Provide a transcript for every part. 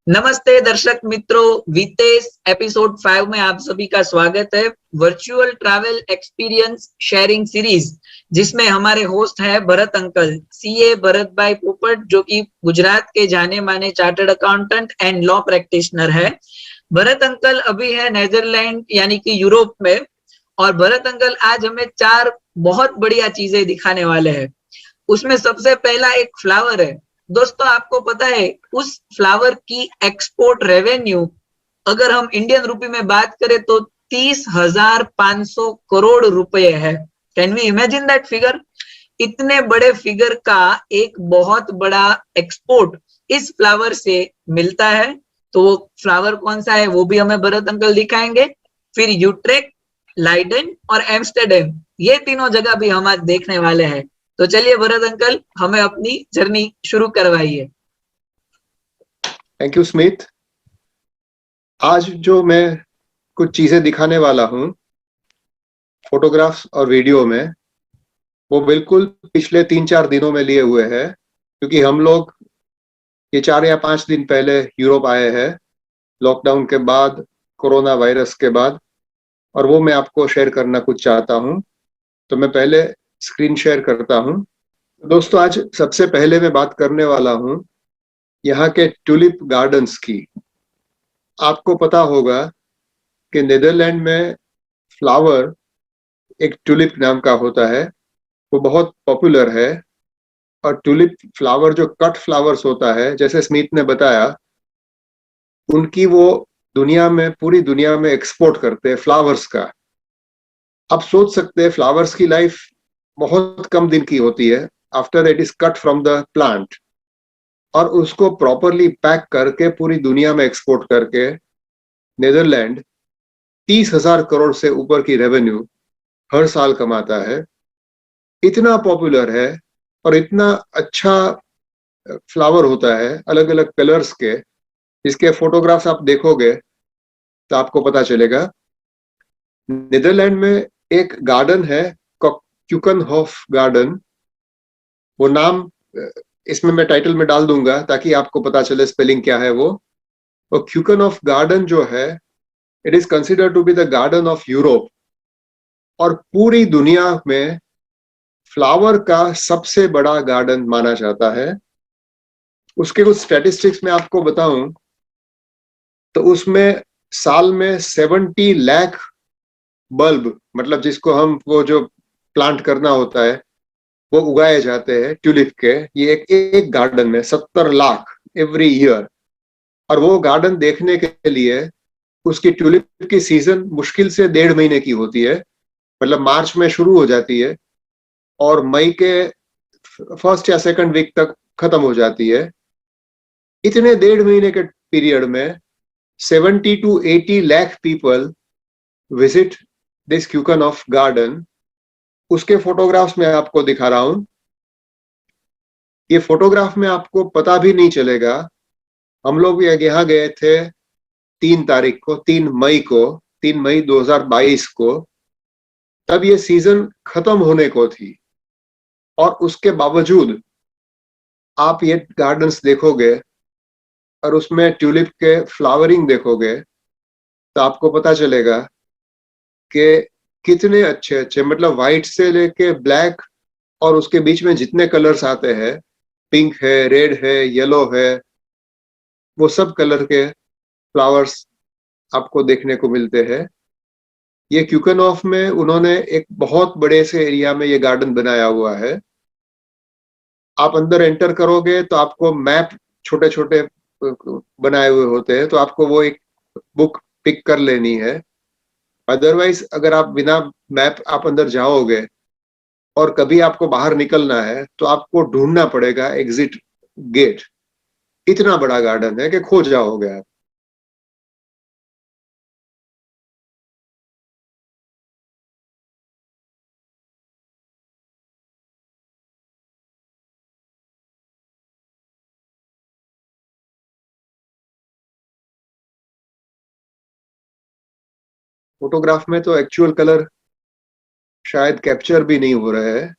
नमस्ते दर्शक मित्रों, वितेश एपिसोड 5 में आप सभी का स्वागत है। Virtual travel experience sharing series, जिसमें हमारे होस्ट है भरत अंकल, सीए भरत भाई पोपट, जो कि गुजरात के जाने माने chartered accountant and law practitioner है। भरत अंकल अभी है नेदरलैंड यानी कि यूरोप में, और भरत अंकल आज हमें 4 बहुत बढ़िया चीजें दिखाने वाले हैं। उसमें सबसे पहला एक फ्लावर है। दोस्तों, आपको पता है उस फ्लावर की एक्सपोर्ट रेवेन्यू अगर हम इंडियन रुपी में बात करें तो 30,500 करोड़ रुपए है। Can we imagine that figure? इतने बड़े फिगर का एक बहुत बड़ा एक्सपोर्ट इस फ्लावर से मिलता है। तो वो फ्लावर कौन सा है वो भी हमें भरत अंकल दिखाएंगे। फिर यूट्रेक्ट, लाइडेन और एम्स्टरडेम, ये तीनों जगह भी हम आज देखने वाले हैं। तो चलिए भरत अंकल, हमें अपनी जर्नी शुरू करवाइए। Thank you Smith. आज जो मैं कुछ चीजें दिखाने वाला हूँ फोटोग्राफ्स और वीडियो में, वो बिल्कुल पिछले 3-4 दिनों में लिए हुए हैं, क्योंकि हम लोग ये 4 या 5 दिन पहले यूरोप आए हैं लॉकडाउन के बाद, कोरोना वायरस के बाद, और वो मैं आपको शेयर करना कुछ चाहता हूँ। तो मैं पहले स्क्रीन शेयर करता हूँ। दोस्तों, आज सबसे पहले मैं बात करने वाला हूँ यहाँ के ट्यूलिप गार्डन्स की। आपको पता होगा कि नीदरलैंड में फ्लावर एक ट्यूलिप नाम का होता है, वो बहुत पॉपुलर है। और ट्यूलिप फ्लावर जो कट फ्लावर्स होता है, जैसे स्मिथ ने बताया, उनकी वो दुनिया में, पूरी दुनिया में एक्सपोर्ट करते हैं फ्लावर्स का। आप सोच सकते हैं फ्लावर्स की लाइफ बहुत कम दिन की होती है after it is cut from the plant, और उसको प्रॉपरली पैक करके पूरी दुनिया में एक्सपोर्ट करके नीदरलैंड 30,000 करोड़ से ऊपर की रेवेन्यू हर साल कमाता है। इतना पॉपुलर है और इतना अच्छा फ्लावर होता है, अलग अलग कलर्स के। इसके फोटोग्राफ्स आप देखोगे तो आपको पता चलेगा। नीदरलैंड में एक गार्डन है, क्यूकनहॉफ गार्डन। वो नाम इसमें मैं टाइटल में डाल दूंगा ताकि आपको पता चले स्पेलिंग क्या है वो। और क्यूकनहॉफ गार्डन जो है, it is considered to be the garden of Europe, और पूरी दुनिया में फ्लावर का सबसे बड़ा गार्डन माना जाता है। उसके कुछ स्टैटिस्टिक्स में आपको बताऊं तो उसमें साल में 70 लाख बल्ब, मतलब जिसको हम वो जो प्लांट करना होता है, वो उगाए जाते हैं ट्यूलिप के। ये एक गार्डन में 70 लाख एवरी ईयर। और वो गार्डन देखने के लिए उसकी ट्यूलिप की सीजन मुश्किल से 1.5 महीने की होती है। मतलब मार्च में शुरू हो जाती है और मई के फर्स्ट या सेकंड वीक तक खत्म हो जाती है। इतने 1.5 महीने के पीरियड में 70 to 80 lakh people visit this Keukenhof garden. उसके फोटोग्राफ्स में आपको दिखा रहा हूं। ये फोटोग्राफ में आपको पता भी नहीं चलेगा। हम लोग यहाँ गए थे 3 तारीख को, 3 मई को, 3 मई 2022 को। तब ये सीजन खत्म होने को थी, और उसके बावजूद आप ये गार्डन्स देखोगे और उसमें ट्यूलिप के फ्लावरिंग देखोगे तो आपको पता चलेगा कि कितने अच्छे अच्छे, मतलब व्हाइट से लेके ब्लैक और उसके बीच में जितने कलर्स आते हैं, पिंक है, रेड है, येलो है, वो सब कलर के फ्लावर्स आपको देखने को मिलते हैं। ये क्यूकनहॉफ में उन्होंने एक बहुत बड़े से एरिया में ये गार्डन बनाया हुआ है। आप अंदर एंटर करोगे तो आपको मैप छोटे छोटे बनाए हुए होते हैं, तो आपको वो एक बुक पिक कर लेनी है। अदरवाइज अगर आप बिना मैप आप अंदर जाओगे और कभी आपको बाहर निकलना है तो आपको ढूंढना पड़ेगा एग्जिट गेट। इतना बड़ा गार्डन है कि खो जाओगे आप। फोटोग्राफ में तो एक्चुअल कलर शायद कैप्चर भी नहीं हो रहे हैं।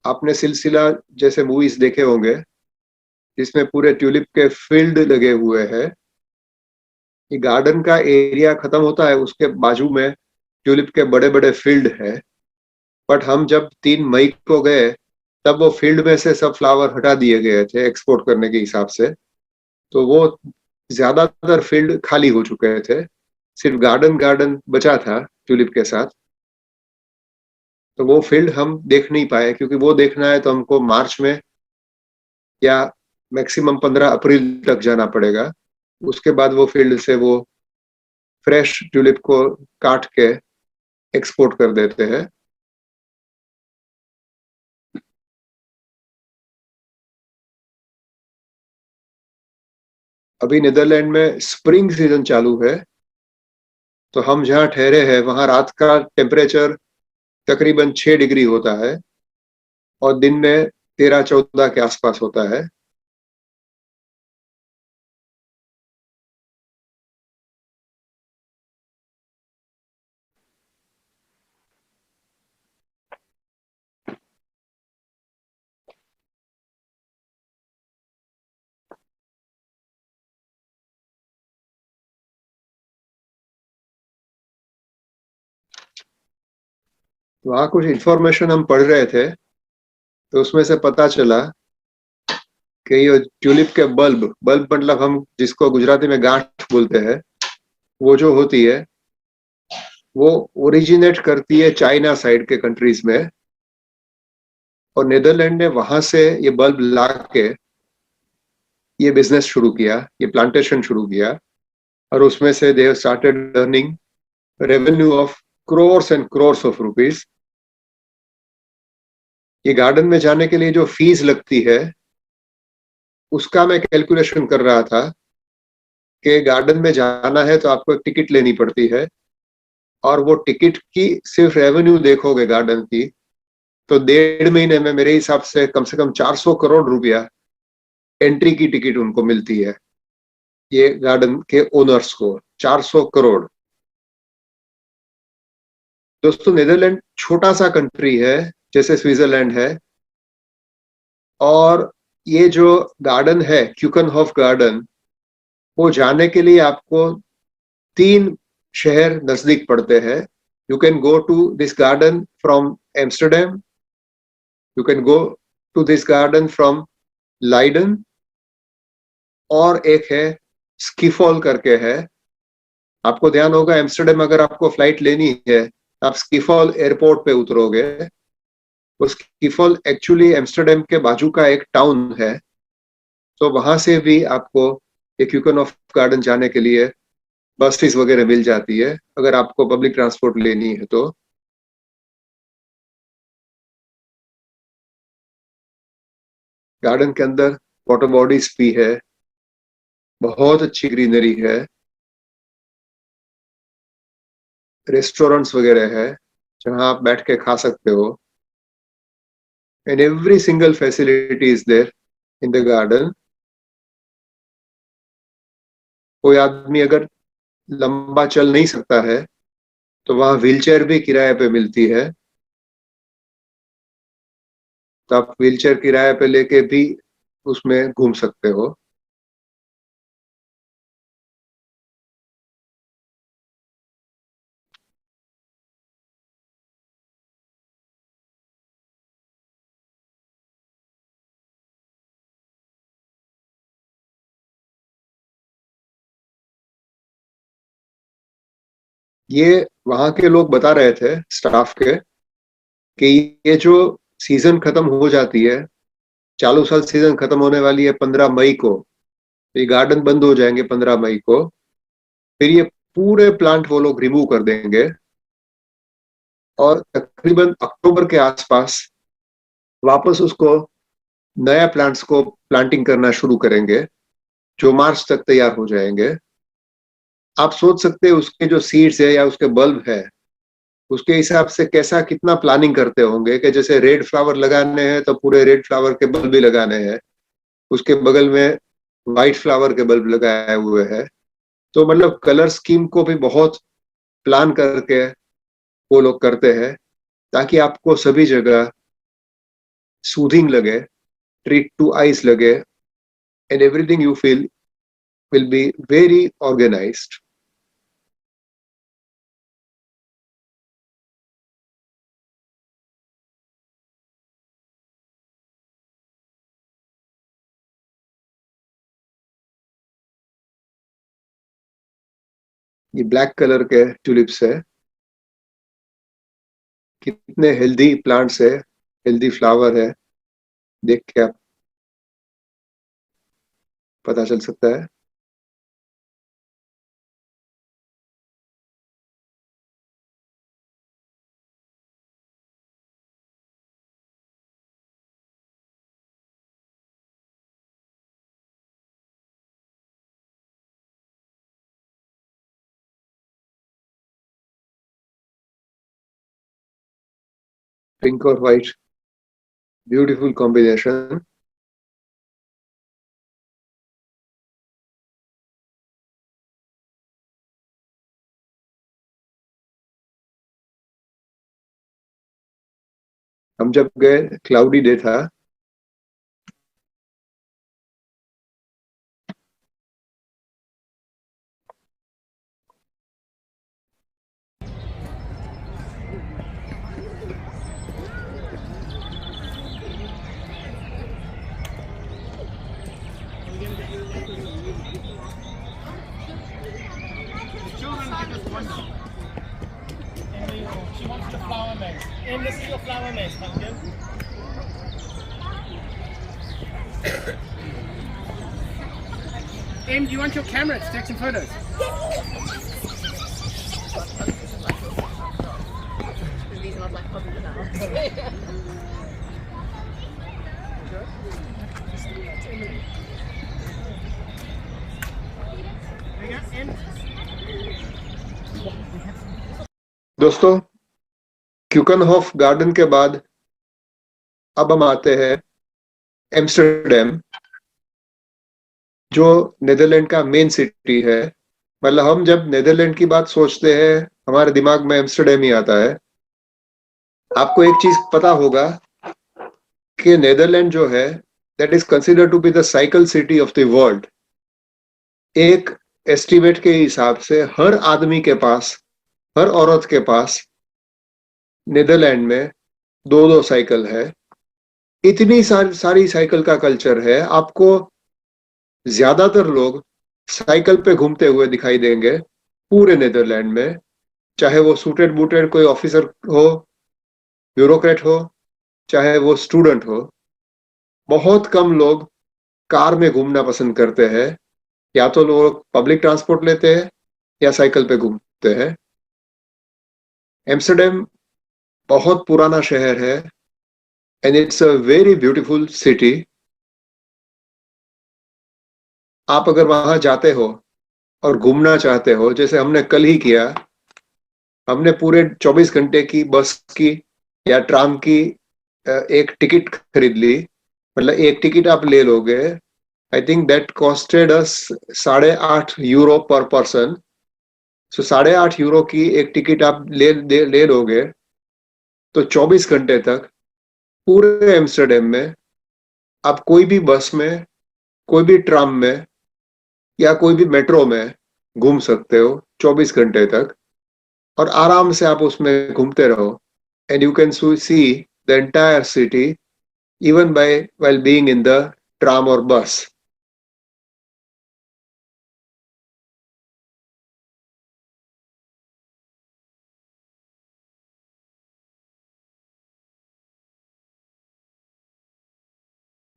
आपने सिलसिला जैसे मूवीज देखे होंगे जिसमें पूरे ट्यूलिप के फील्ड लगे हुए हैं। ये गार्डन का एरिया खत्म होता है, उसके बाजू में ट्यूलिप के बड़े बड़े फील्ड है। बट हम जब 3 मई को गए तब वो फील्ड में से सब फ्लावर हटा दिए गए थे एक्सपोर्ट करने के हिसाब से। तो वो ज्यादातर फील्ड खाली हो चुके थे, सिर्फ गार्डन गार्डन बचा था ट्यूलिप के साथ। तो वो फील्ड हम देख नहीं पाए, क्योंकि वो देखना है तो हमको मार्च में या मैक्सिमम 15 अप्रैल तक जाना पड़ेगा। उसके बाद वो फील्ड से वो फ्रेश ट्यूलिप को काट के एक्सपोर्ट कर देते हैं। अभी नीदरलैंड में स्प्रिंग सीजन चालू है, तो हम जहाँ ठहरे हैं वहां रात का टेम्परेचर तकरीबन 6 डिग्री होता है और दिन में 13-14 के आसपास होता है। वहाँ कुछ इंफॉर्मेशन हम पढ़ रहे थे, तो उसमें से पता चला कि ये ट्यूलिप के बल्ब बल्ब मतलब हम जिसको गुजराती में गांठ बोलते हैं, वो जो होती है वो ओरिजिनेट करती है चाइना साइड के कंट्रीज में। और नीदरलैंड ने वहां से ये बल्ब ला के ये बिजनेस शुरू किया, ये प्लांटेशन शुरू किया। और उसमें से they started earning revenue of crores and crores of rupees. ये गार्डन में जाने के लिए जो फीस लगती है उसका मैं कैलकुलेशन कर रहा था कि गार्डन में जाना है तो आपको एक टिकट लेनी पड़ती है, और वो टिकट की सिर्फ रेवेन्यू देखोगे गार्डन की तो 1.5 महीने में मेरे हिसाब से कम 400 करोड़ रुपया एंट्री की टिकट उनको मिलती है, ये गार्डन के ओनर्स को 400 करोड़। दोस्तों नीदरलैंड छोटा सा कंट्री है जैसे स्विट्जरलैंड है, और ये जो गार्डन है क्यूकनहॉफ गार्डन, वो जाने के लिए आपको 3 शहर नजदीक पड़ते हैं। You can go to this garden from Amsterdam, you can go to this garden from Leiden, और एक है स्कीफॉल करके है। आपको ध्यान होगा एम्स्टरडेम अगर आपको फ्लाइट लेनी है आप स्कीफॉल एयरपोर्ट पे उतरोगे। वो स्कीफॉल एक्चुअली एम्स्टरडेम के बाजू का एक टाउन है। तो वहां से भी आपको ये क्यूकनहॉफ गार्डन जाने के लिए बसेस वगैरह मिल जाती है अगर आपको पब्लिक ट्रांसपोर्ट लेनी है तो। गार्डन के अंदर वाटर बॉडीज भी है, बहुत अच्छी ग्रीनरी है, रेस्टोरेंट्स वगैरह है जहां आप बैठ के खा सकते हो। And every single facility is there in the garden. कोई आदमी अगर लंबा चल नहीं सकता है तो वहां व्हीलचेयर भी किराए पे मिलती है, तो आप व्हीलचेयर किराए पे लेके भी उसमें घूम सकते हो। ये वहां के लोग बता रहे थे स्टाफ के कि ये जो सीजन खत्म हो जाती है, चालू साल सीजन खत्म होने वाली है 15 मई को, तो ये गार्डन बंद हो जाएंगे 15 मई को। फिर ये पूरे प्लांट वो लोग रिमूव कर देंगे और तकरीबन अक्टूबर के आसपास वापस उसको नया प्लांट्स को प्लांटिंग करना शुरू करेंगे जो मार्च तक तैयार हो जाएंगे। आप सोच सकते हैं उसके जो सीड्स है या उसके बल्ब है उसके हिसाब से कैसा कितना प्लानिंग करते होंगे कि जैसे रेड फ्लावर लगाने हैं तो पूरे रेड फ्लावर के बल्ब भी लगाने हैं, उसके बगल में व्हाइट फ्लावर के बल्ब लगाए हुए हैं। तो मतलब कलर स्कीम को भी बहुत प्लान करके वो लोग करते हैं ताकि आपको सभी जगह सूदिंग लगे, ट्रीट टू आइस लगे, and everything you feel will be very organized. ये ब्लैक कलर के ट्यूलिप्स है, कितने हेल्दी प्लांट्स है, हेल्दी फ्लावर है, देख के आप पता चल सकता है। पिंक और व्हाइट, ब्यूटीफुल कॉम्बिनेशन। हम जब गए क्लाउडी डे था, She wants the flower maze. And this is your flower maze, pumpkin. Em, do you want your camera to take some photos? These are like public now. There you go, Em. दोस्तों क्यूकनहॉफ garden के बाद अब हम आते हैं Amsterdam, जो Netherland का main city है। मतलब हम जब नेदरलैंड की बात सोचते हैं, हमारे दिमाग में एम्स्टर्डम ही आता है। आपको एक चीज पता होगा कि नेदरलैंड जो है, that is considered to be the cycle city of the world. एक एस्टिमेट के हिसाब से हर आदमी के पास, हर औरत के पास नेदरलैंड में दो दो साइकिल है। इतनी सारी साइकिल का कल्चर है। आपको ज्यादातर लोग साइकिल पे घूमते हुए दिखाई देंगे पूरे नेदरलैंड में, चाहे वो सूटेड बूटेड कोई ऑफिसर हो, ब्यूरोक्रेट हो, चाहे वो स्टूडेंट हो। बहुत कम लोग कार में घूमना पसंद करते हैं, या तो लोग पब्लिक ट्रांसपोर्ट लेते हैं या साइकिल पे घूमते हैं। एम्स्टर्डम बहुत पुराना शहर है, and it's a very beautiful city. आप अगर वहां जाते हो और घूमना चाहते हो, जैसे हमने कल ही किया, हमने पूरे 24 घंटे की बस की या ट्राम की एक टिकट खरीद ली। मतलब एक टिकट आप ले लोगे, आई थिंक दैट कॉस्टेड अस €8.5 पर पर्सन। सो €8.5 की एक टिकट आप ले लोगे, तो 24 घंटे तक पूरे एम्स्टर्डम में आप कोई भी बस में, कोई भी ट्राम में या कोई भी मेट्रो में घूम सकते हो 24 घंटे तक, और आराम से आप उसमें घूमते रहो। And you can see the entire city even bye while being in the tram or bus.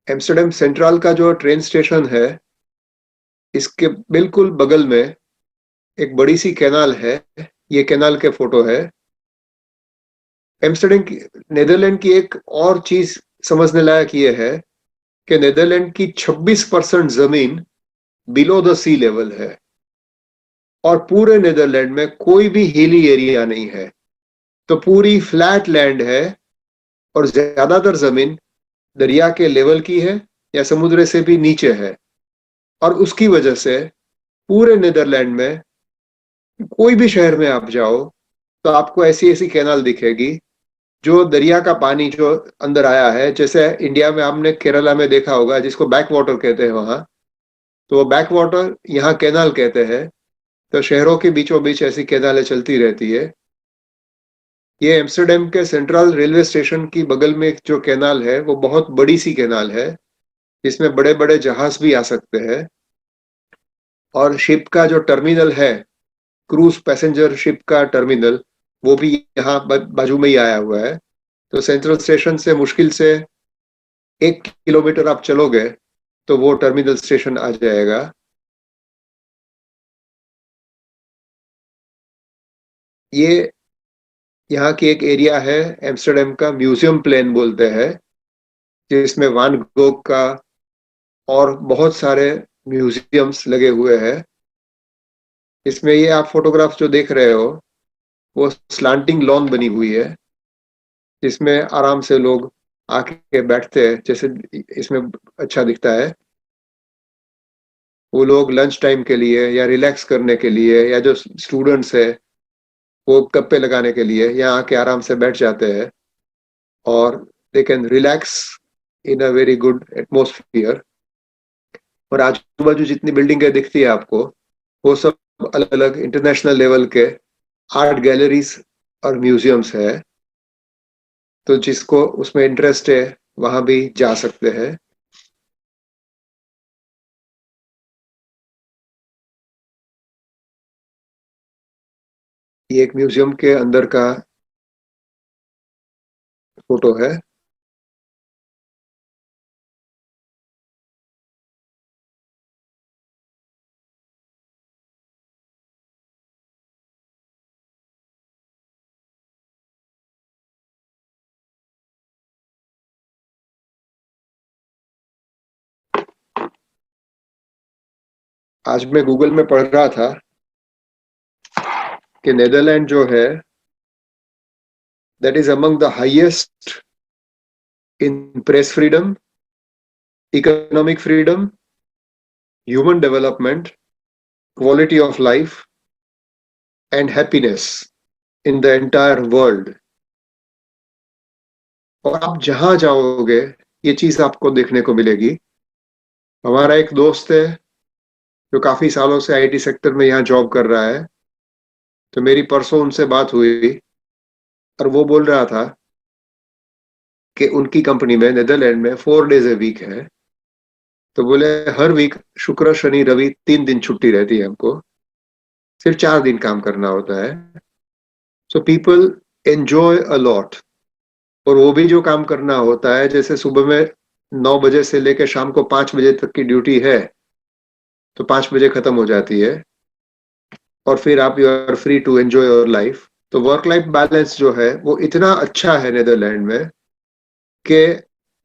Amsterdam central का जो ट्रेन स्टेशन है, इसके बिल्कुल बगल में एक बड़ी सी कैनाल है। ये कैनाल के फोटो है। एम्स्टर्डम की, नेदरलैंड की एक और चीज समझने लायक ये है कि नेदरलैंड की 26% जमीन बिलो द सी लेवल है, और पूरे नेदरलैंड में कोई भी हिली एरिया नहीं है। तो पूरी फ्लैट लैंड है, और ज्यादातर जमीन दरिया के लेवल की है या समुद्र से भी नीचे है। और उसकी वजह से पूरे नेदरलैंड में कोई भी शहर में आप जाओ तो आपको ऐसी ऐसी कैनाल दिखेगी जो दरिया का पानी जो अंदर आया है, जैसे इंडिया में आपने केरला में देखा होगा जिसको बैक वाटर कहते हैं वहां, तो वो बैक वाटर यहाँ कैनाल कहते हैं। तो शहरों के बीचों बीच ऐसी कैनालें चलती रहती है। ये एम्स्टर्डम के सेंट्रल रेलवे स्टेशन की बगल में एक जो कैनाल है वो बहुत बड़ी सी कैनाल है, जिसमें बड़े बड़े जहाज भी आ सकते हैं। और शिप का जो टर्मिनल है, क्रूज पैसेंजर शिप का टर्मिनल, वो भी यहाँ बाजू में ही आया हुआ है। तो सेंट्रल स्टेशन से मुश्किल से 1 किलोमीटर आप चलोगे तो वो टर्मिनल स्टेशन आ जाएगा। ये यहाँ की एक एरिया है एम्स्टर्डम का, म्यूजियम प्लेन बोलते हैं, जिसमें वान गोग का और बहुत सारे म्यूजियम्स लगे हुए हैं। इसमें ये आप फोटोग्राफ जो देख रहे हो वो स्लांटिंग लॉन बनी हुई है, जिसमें आराम से लोग आके बैठते हैं, जैसे इसमें अच्छा दिखता है। वो लोग लंच टाइम के लिए या रिलैक्स करने के लिए, या जो स्टूडेंट्स है वो गप्पे लगाने के लिए यहाँ आके आराम से बैठ जाते हैं और they can relax in a very good atmosphere. और आजू बाजू जितनी बिल्डिंगें दिखती है आपको, वो सब अलग अलग इंटरनेशनल लेवल के आर्ट गैलरीज और म्यूजियम्स है। तो जिसको उसमें इंटरेस्ट है वहां भी जा सकते हैं। ये एक म्यूजियम के अंदर का फोटो है। आज मैं गूगल में पढ़ रहा था कि नेदरलैंड जो है that is among the highest in press freedom, economic freedom, human development, quality of life and happiness in the entire world. और आप जहां जाओगे ये चीज आपको देखने को मिलेगी। हमारा एक दोस्त है जो काफी सालों से आईटी सेक्टर में यहाँ जॉब कर रहा है, तो मेरी परसों उनसे बात हुई और वो बोल रहा था कि उनकी कंपनी में नेदरलैंड में 4 डेज ए वीक है। तो बोले हर वीक शुक्र शनि रवि 3 दिन छुट्टी रहती है, हमको सिर्फ 4 दिन काम करना होता है। So people enjoy a lot. और वो भी जो काम करना होता है, जैसे सुबह में 9 बजे से लेकर शाम को 5 बजे तक की ड्यूटी है, तो 5 बजे खत्म हो जाती है और फिर आप you are free to enjoy your life. तो वर्क लाइफ बैलेंस जो है वो इतना अच्छा है नेदरलैंड में कि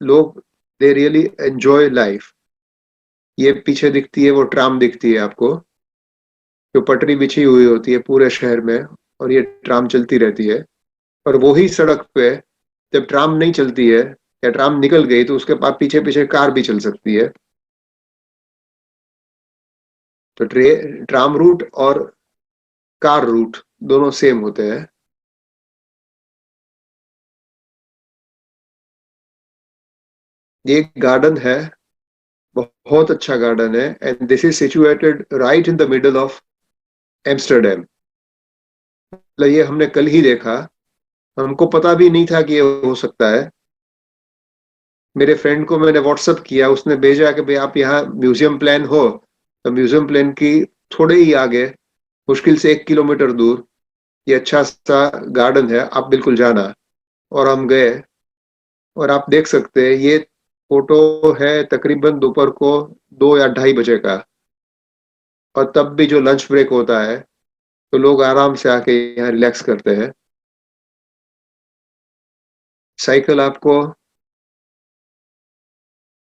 लोग दे रियली एंजॉय लाइफ। ये पीछे दिखती है वो ट्राम दिखती है आपको, जो पटरी बिछी हुई होती है पूरे शहर में, और ये ट्राम चलती रहती है। और वही सड़क पे जब ट्राम नहीं चलती है या ट्राम निकल गई तो उसके पास पीछे पीछे कार भी चल सकती है। तो ट्राम रूट और कार रूट दोनों सेम होते हैं। ये एक गार्डन है, बहुत अच्छा गार्डन है, and this is situated right in the middle of Amsterdam. ये हमने कल ही देखा, हमको पता भी नहीं था कि ये हो सकता है। मेरे फ्रेंड को मैंने व्हाट्सअप किया, उसने भेजा कि भाई आप यहाँ म्यूजियम प्लान हो, तो म्यूजियम प्लान की थोड़े ही आगे, मुश्किल से 1 किलोमीटर दूर ये अच्छा सा गार्डन है, आप बिल्कुल जाना। और हम गए और आप देख सकते हैं ये फोटो है तकरीबन दोपहर को 2 या 2:30 बजे का। और तब भी जो लंच ब्रेक होता है तो लोग आराम से आके यहाँ रिलैक्स करते हैं। साइकिल आपको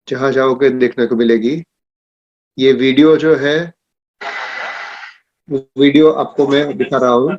जहां जाओगे देखने को मिलेगी। ये वीडियो जो है, वीडियो आपको मैं दिखा रहा हूँ।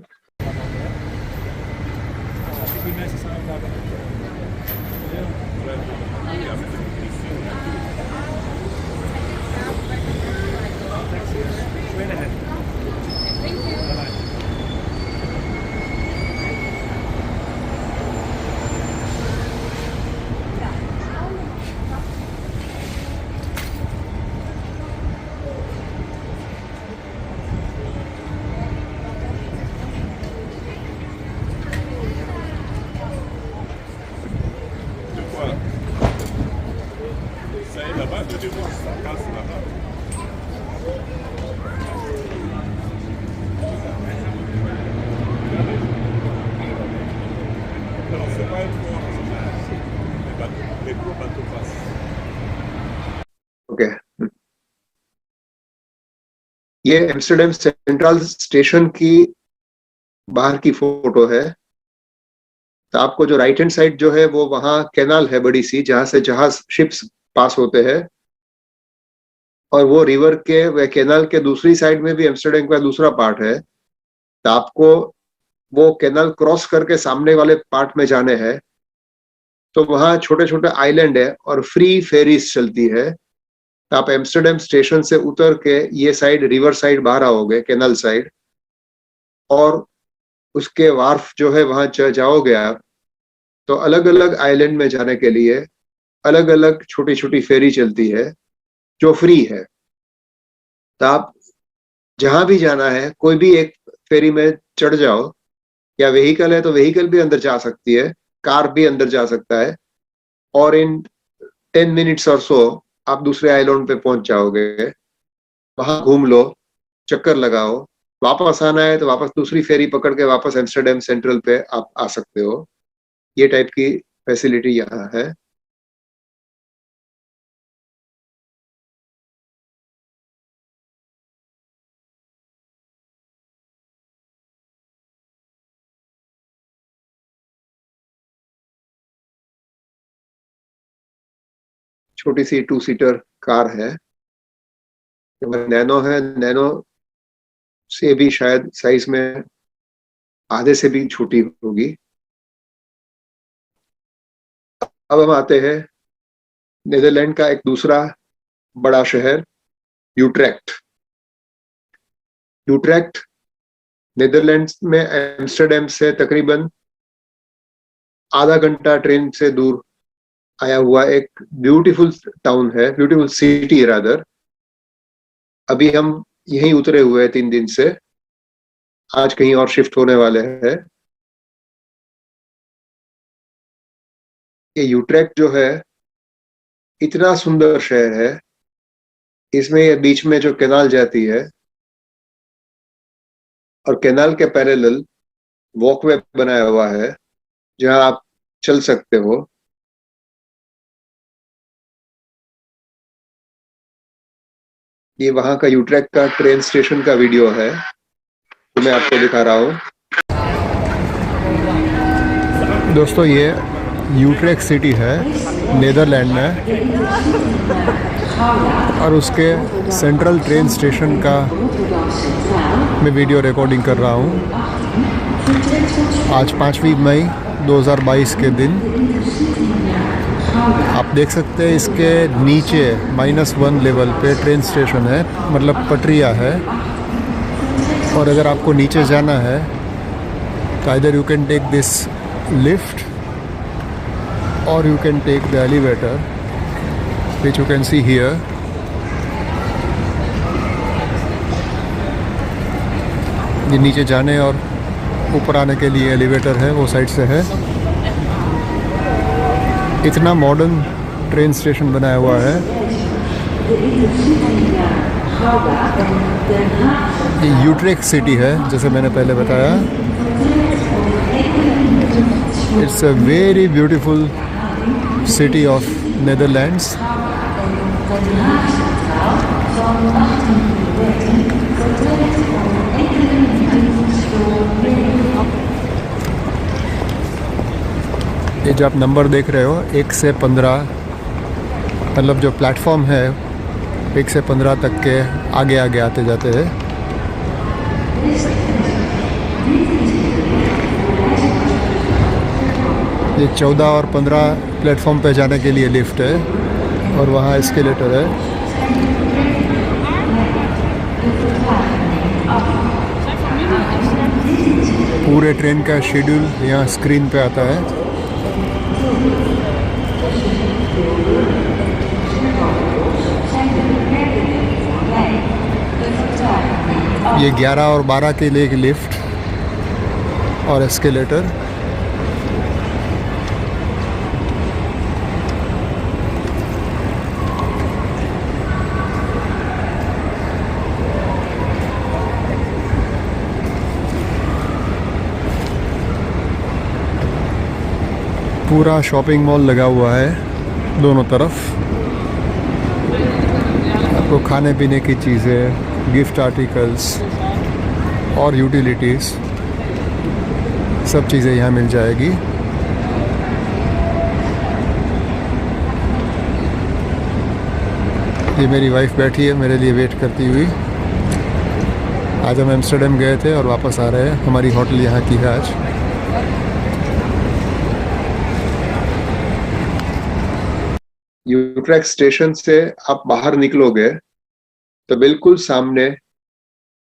ये एम्स्टरडेम सेंट्रल स्टेशन की बाहर की फोटो है। तो आपको जो राइट हैंड साइड जो है वो वहां कैनाल है बड़ी सी, जहां से जहाज शिप्स पास होते हैं, और वो रिवर के व कैनाल के दूसरी साइड में भी एम्स्टरडेम का दूसरा पार्ट है। तो आपको वो कैनाल क्रॉस करके सामने वाले पार्ट में जाने हैं, तो वहां छोटे छोटे आइलैंड है और फ्री फेरीज चलती है। तो आप एम्स्टरडेम स्टेशन से उतर के ये साइड रिवर साइड बाहर आओगे, कैनाल साइड, और उसके वार्फ जो है वहां जाओगे आप, तो अलग अलग आइलैंड में जाने के लिए अलग अलग छोटी छोटी फेरी चलती है जो फ्री है। तो आप जहां भी जाना है कोई भी एक फेरी में चढ़ जाओ, या व्हीकल है तो व्हीकल भी अंदर जा सकती है, कार भी अंदर जा सकता है, और इन 10 मिनट्स और सो आप दूसरे आइलैंड पे पहुंच जाओगे। वहां घूम लो, चक्कर लगाओ, वापस आना है तो वापस दूसरी फेरी पकड़ के वापस एम्स्टरडेम सेंट्रल पे आप आ सकते हो। ये टाइप की फैसिलिटी यहाँ है। छोटी सी 2 सीटर कार है, नैनो है। नैनो से भी शायद साइज में आधे से भी छोटी होगी। अब हम आते हैं नीदरलैंड का एक दूसरा बड़ा शहर, यूट्रेक्ट। यूट्रेक्ट नीदरलैंड्स में एम्स्टरडेम से तकरीबन आधा घंटा ट्रेन से दूर आया हुआ एक ब्यूटीफुल टाउन है, ब्यूटीफुल सिटी रादर। अभी हम यहीं उतरे हुए हैं 3 दिन से, आज कहीं और शिफ्ट होने वाले हैं। ये यूट्रेक्ट जो है इतना सुंदर शहर है। इसमें ये बीच में जो कैनाल जाती है, और कैनाल के पैरेलल वॉकवे बनाया हुआ है जहां आप चल सकते हो। ये वहां का यूट्रेक्ट का ट्रेन स्टेशन का वीडियो है, तो मैं आपको दिखा रहा हूँ। दोस्तों, ये यूट्रेक्ट सिटी है नीदरलैंड में, और उसके सेंट्रल ट्रेन स्टेशन का मैं वीडियो रिकॉर्डिंग कर रहा हूँ। आज 5वीं मई 2022 के दिन। आप देख सकते हैं इसके नीचे -1 लेवल पे ट्रेन स्टेशन है, मतलब पटरिया है। और अगर आपको नीचे जाना है तो either you can take this lift or you can take the elevator, which you can see here. ये नीचे जाने और ऊपर आने के लिए एलिवेटर है, वो साइड से है। इतना मॉडर्न ट्रेन स्टेशन बनाया हुआ है। ये यूट्रेक्ट सिटी है, जैसे मैंने पहले बताया। It's a very beautiful city of Netherlands. ये जो आप नंबर देख रहे हो 1 से 15, मतलब जो प्लेटफॉर्म है 1 से 15 तक के आगे आगे आते जाते हैं। ये 14 और 15 प्लेटफॉर्म पे जाने के लिए लिफ्ट है, और वहाँ एस्केलेटर है। पूरे ट्रेन का शेड्यूल यहाँ स्क्रीन पे आता है। ये 11 और 12 के लिए लिफ्ट और एस्केलेटर। पूरा शॉपिंग मॉल लगा हुआ है दोनों तरफ। आपको खाने पीने की चीज़ें गिफ्ट आर्टिकल्स और यूटिलिटीज़, सब चीज़ें यहाँ मिल जाएगी। ये मेरी वाइफ बैठी है मेरे लिए वेट करती हुई। आज हम एम्स्टर्डम गए थे और वापस आ रहे हैं। हमारी होटल यहाँ की है आज। यूट्रेक्ट स्टेशन से आप बाहर निकलोगे तो बिल्कुल सामने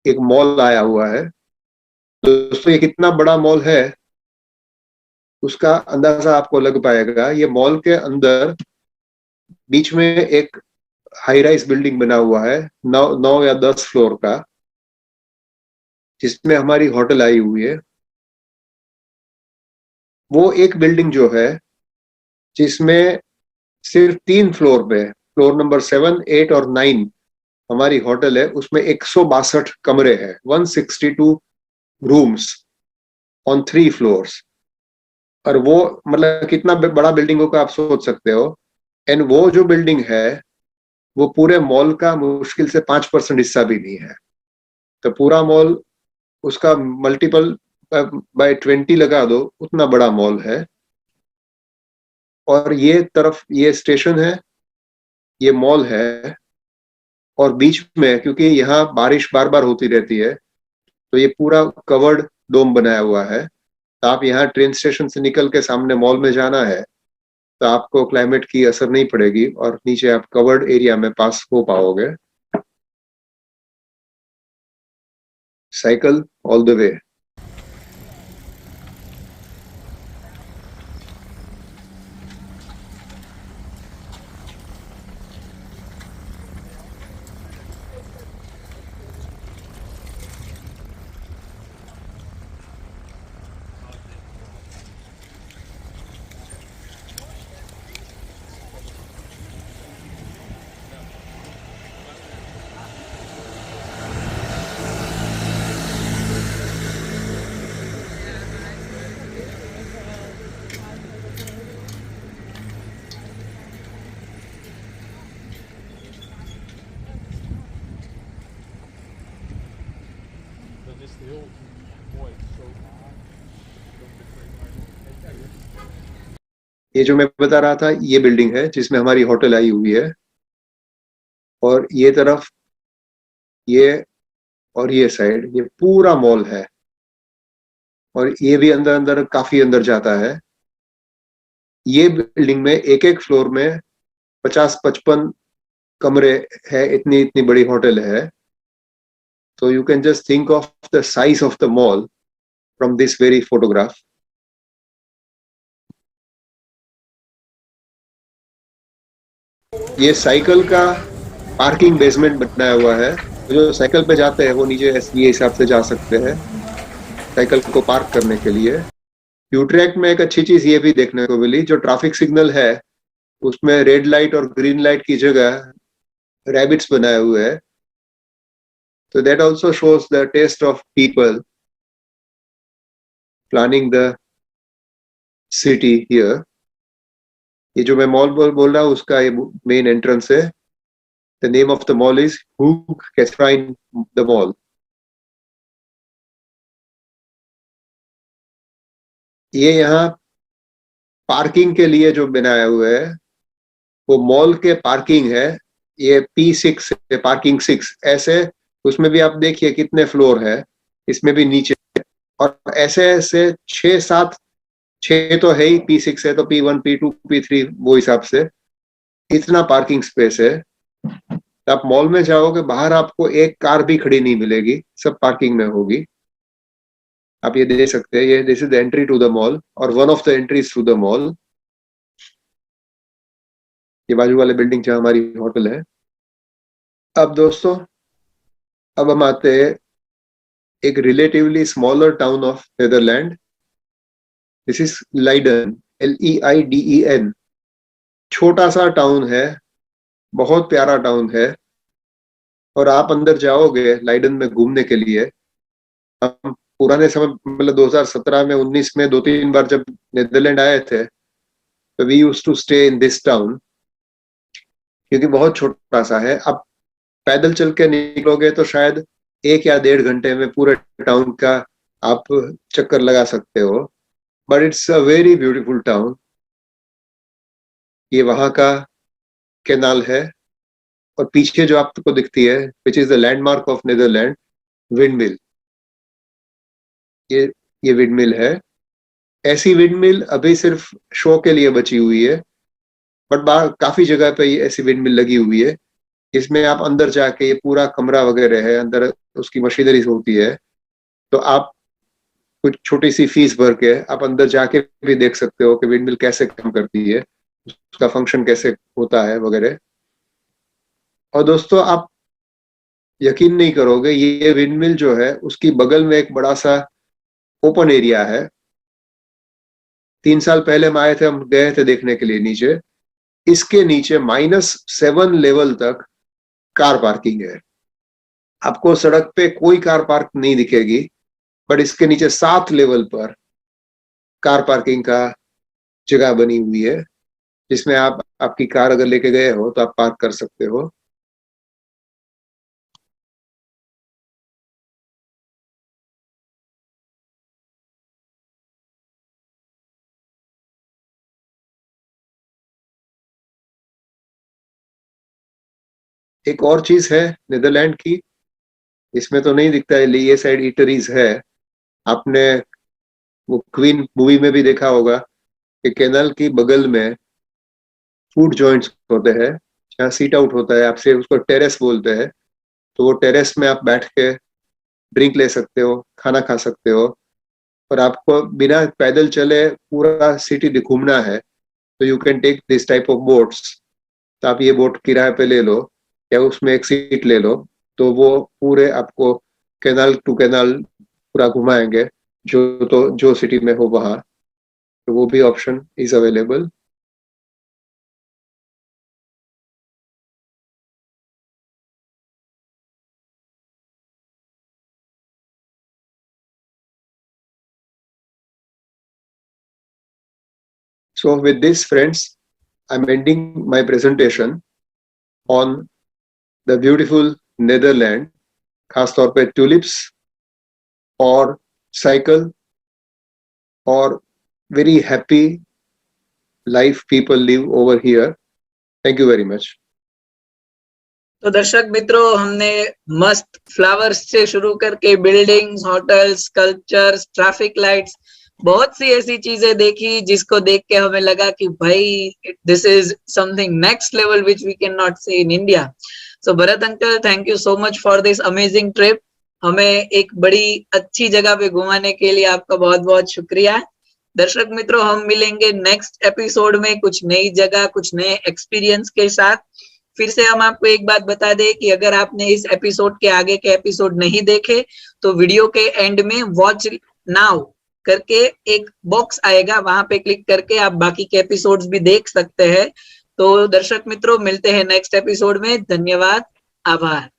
एक मॉल आया हुआ है। दोस्तों, ये कितना बड़ा मॉल है उसका अंदाजा आपको लग पाएगा। ये मॉल के अंदर बीच में एक हाई राइज बिल्डिंग बना हुआ है, 9 या 10 फ्लोर का, जिसमें हमारी होटल आई हुई है। वो एक बिल्डिंग जो है जिसमें सिर्फ 3 फ्लोर पे, फ्लोर नंबर 7, 8 और 9 हमारी होटल है, उसमें 162 कमरे हैं, 162 रूम्स ऑन 3 फ्लोर्स। और वो मतलब कितना बड़ा बिल्डिंग होगा आप सोच सकते हो। एंड वो जो बिल्डिंग है वो पूरे मॉल का मुश्किल से 5% हिस्सा भी नहीं है। तो पूरा मॉल, उसका मल्टीपल बाय 20 लगा दो, उतना बड़ा मॉल है। और ये तरफ ये स्टेशन है, ये मॉल है, और बीच में क्योंकि यहाँ बारिश बार बार होती रहती है तो ये पूरा कवर्ड डोम बनाया हुआ है। तो आप यहाँ ट्रेन स्टेशन से निकल के सामने मॉल में जाना है तो आपको क्लाइमेट की असर नहीं पड़ेगी और नीचे आप कवर्ड एरिया में पास हो पाओगे। Cycle all the way. ये जो मैं बता रहा था ये बिल्डिंग है जिसमें हमारी होटल आई हुई है। और ये तरफ ये और ये साइड ये पूरा मॉल है। और ये भी अंदर अंदर काफी अंदर जाता है। ये बिल्डिंग में एक एक फ्लोर में 50-55 कमरे है, इतनी इतनी बड़ी होटल है। तो you can just think of the size of the mall from this very photograph. ये साइकिल का पार्किंग बेसमेंट बनाया हुआ है। तो जो साइकिल पे जाते हैं वो नीचे ये हिसाब से जा सकते हैं साइकिल को पार्क करने के लिए। यूट्रेक्ट में एक अच्छी चीज ये भी देखने को मिली, जो ट्रैफिक सिग्नल है उसमें रेड लाइट और ग्रीन लाइट की जगह रैबिट्स बनाए हुए हैं। तो that also shows the taste of people planning the city here. ये जो मैं मॉल बोल रहा हूँ उसका ये मेन एंट्रेंस है। The name of the mall is Hoog Catharijne the mall. ये यहाँ पार्किंग के लिए जो बनाया हुआ है वो मॉल के पार्किंग है। ये P6 है, पार्किंग 6 ऐसे। उसमें भी आप देखिए कितने फ्लोर है, इसमें भी नीचे। और ऐसे ऐसे 6-7, 6 तो है ही, P6 है तो P1 P2 P3 वो हिसाब से इतना पार्किंग स्पेस है। तो आप मॉल में जाओगे, बाहर आपको एक कार भी खड़ी नहीं मिलेगी, सब पार्किंग में होगी। आप ये देख सकते हैं, ये this is the entry to the mall और one of the entries to the mall. ये बाजू वाले बिल्डिंग जहां हमारी होटल है। अब दोस्तों, अब हम आते हैं एक relatively smaller town of Netherland. This is Leiden, Leiden। छोटा सा टाउन है, बहुत प्यारा टाउन है। और आप अंदर जाओगे लाइडन में घूमने के लिए। हम पुराने समय मतलब 2017 में 19 में 2-3 बार जब नेदरलैंड आए थे तो we used to stay in this town, क्योंकि बहुत छोटा सा है। अब पैदल चल के निकलोगे तो शायद 1 या 1.5 घंटे में पूरे टाउन का आप चक्कर लगा सकते हो, but it's a very beautiful town. ये वहां का कैनाल है, और पीछे जो आपको दिखती है, which is the landmark of Netherland, windmill. ये विंडमिल है। ऐसी विंडमिल अभी सिर्फ शो के लिए बची हुई है, बट काफी जगह पे ये ऐसी विंडमिल लगी हुई है, इसमें आप अंदर जाके, ये पूरा कमरा वगैरह है, अंदर उसकी मशीनरी होती है, तो आप कुछ छोटी सी फीस भर के आप अंदर जाके भी देख सकते हो कि विंडमिल कैसे काम करती है, उसका फंक्शन कैसे होता है वगैरह। और दोस्तों, आप यकीन नहीं करोगे, ये विंडमिल जो है उसकी बगल में एक बड़ा सा ओपन एरिया है। 3 साल पहले हम आए थे, हम गए थे देखने के लिए नीचे। इसके नीचे -7 लेवल तक कार पार्किंग है। आपको सड़क पे कोई कार पार्क नहीं दिखेगी, बट इसके नीचे 7 लेवल पर कार पार्किंग का जगह बनी हुई है, जिसमें आप आपकी कार अगर लेके गए हो तो आप पार्क कर सकते हो। एक और चीज है नीदरलैंड की, इसमें तो नहीं दिखता है, ये साइड ईटरीज है। आपने वो क्वीन मूवी में भी देखा होगा कि कैनल की बगल में फूड जॉइंट्स होते हैं, जहाँ सीट आउट होता है, आपसे उसको टेरेस बोलते हैं। तो वो टेरेस में आप बैठ के ड्रिंक ले सकते हो, खाना खा सकते हो, और आपको बिना पैदल चले पूरा सिटी घूमना है, तो you can take this type of boats. तो आप ये बोट किराए पे ले लो, या उसमें एक सीट ले लो, तो वो पूरे आपको कैनाल टू कैनाल पूरा घुमाएंगे, जो सिटी में हो वहां। तो वो भी option is available. So with this, friends, I'm ending my presentation on the beautiful Netherlands, खास तौर पे tulips और cycle और very happy life people live over here. Thank you very much. तो दर्शक मित्रों, हमने मस्त फ्लावर्स से शुरू करके buildings, hotels, sculptures, traffic lights, बहुत सी ऐसी चीजें देखी जिसको देख के हमें लगा कि भाई this is something next level which we can not see in India. So Bharat uncle, thank you so much for this amazing trip. हमें एक बड़ी अच्छी जगह पे घुमाने के लिए आपका बहुत बहुत शुक्रिया। दर्शक मित्रों, हम मिलेंगे नेक्स्ट एपिसोड में कुछ नई जगह, कुछ नए एक्सपीरियंस के साथ। फिर से हम आपको एक बात बता दें कि अगर आपने इस एपिसोड के आगे के एपिसोड नहीं देखे तो वीडियो के एंड में वॉच नाउ करके एक बॉक्स आएगा, वहां पे क्लिक करके आप बाकी के एपिसोड्स भी देख सकते हैं। तो दर्शक मित्रों, मिलते हैं नेक्स्ट एपिसोड में। धन्यवाद, आभार।